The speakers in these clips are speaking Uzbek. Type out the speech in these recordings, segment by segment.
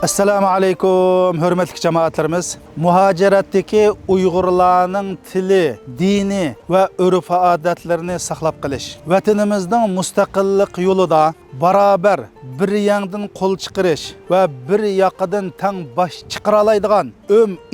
Assalamu alaykum, hürmetli cemaatlerimiz. Muhaciratdaki Uygurlarning tili, dini ve örf adetlerini saklap qilish, vatanimizning mustaqillik yo'lida barabar bir yangdan qo'l chiqarish va bir yoqadan tang bosh chiqara oladigan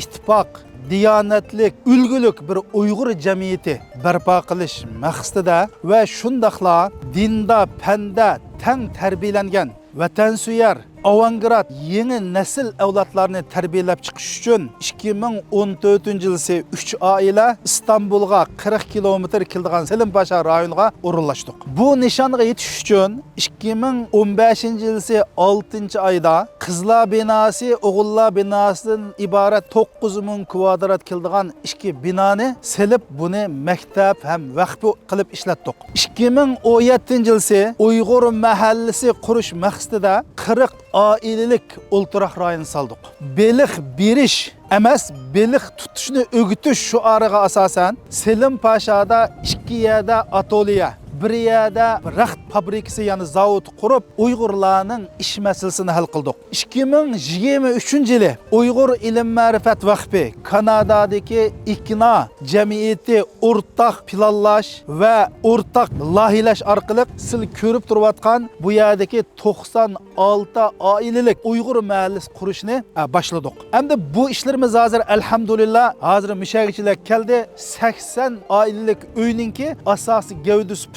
ittifoq, diyanetlik, ulgulik bir Uygur jamiyati barpo qilish maqsadida va shundaqla dinda, fanda tang tarbiyalangan vatansuvar avangard yeni nesil avlodlarni tarbiyalab chiqish uchun 2014-yil 3 oila İstanbulga 40 kilometr keladigan Selimpaşa rayoniga o'rinlashdik. Bu nishonga yetish uchun 2015-yil 6-oyda qizlar binosi, o'g'illar binosidan iborat 9000 kvadrat keladigan ikki binoni selib buni maktab ham vaqf qilib ishlatdik. 2017-yil Uyg'ur mahallasi qurish maqsadida 40 ailelik o'ltiraq rayon saldık. Beliq berish emas, beliq tutishni o'gitish shuariga asosan Selimpaşa'da 2 yerda atoliya, bir yerda raxt fabrikasi yani zavod qurib Uyg'urlarning ish masalasini hal qildik. 2023-yili Uyg'ur ilm ma'rifat vaqfi Kanadadagi ikna jamiyati o'rtaq planlash va o'rtaq loyihalash orqali siz ko'rib turayotgan bu yerdagi 96 oilelik Uyg'ur mahallasi qurishni boshladik. Endi bu ishlarimiz hozir alhamdulillah hozir mushagichilar keldi. 80 oilelik uyninki asosiy gavdasi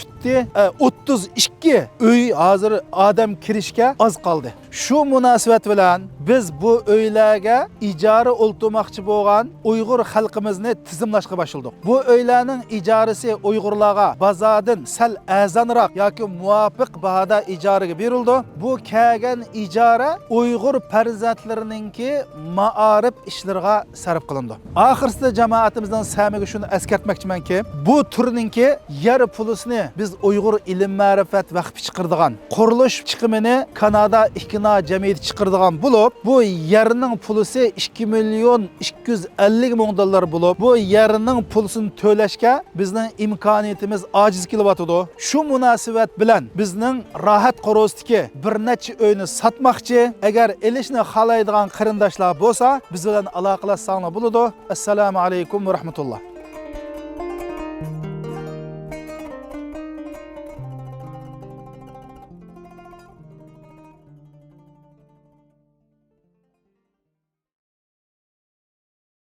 32 uy hozir odam kirishga az qoldi. Shu munosabat bilan biz bu uylarga ijara o'ltirmoqchi bo'lgan Uyg'ur xalqimizni tizimlashga boshladik. Bu uylarning ijarasi Uyg'urlarga bozordan sal arzonroq yoki muvofiq bahoda ijaraga berildi. Bu kelgan ijara Uyg'ur farzandlarininki ma'arif ishlariga sarf qilindi. Oxirsida jamoatimizning samiga shuni eskartmoqchimanki, bu turninki yer pulisini biz Uyg'ur ilm ma'rifat vaqfi chiqardigan, qurilish chiqimini Kanada ikna jamiyati chiqardigan bo'lib, bu yerning pulisi 2 milyon 250 ming dollar bo'lib, bu yerning pulisini to'lashga bizning imkoniyatimiz ojiz kelyotdi. Shu munosabat bilan bizning rohat qo'rosdagi bir necha uyni sotmoqchi, agar elishni xohlaydigan qarindoshlar bo'lsa, biz bilan aloqalashsangiz bo'ladi. Assalomu alaykum va rahmatulloh.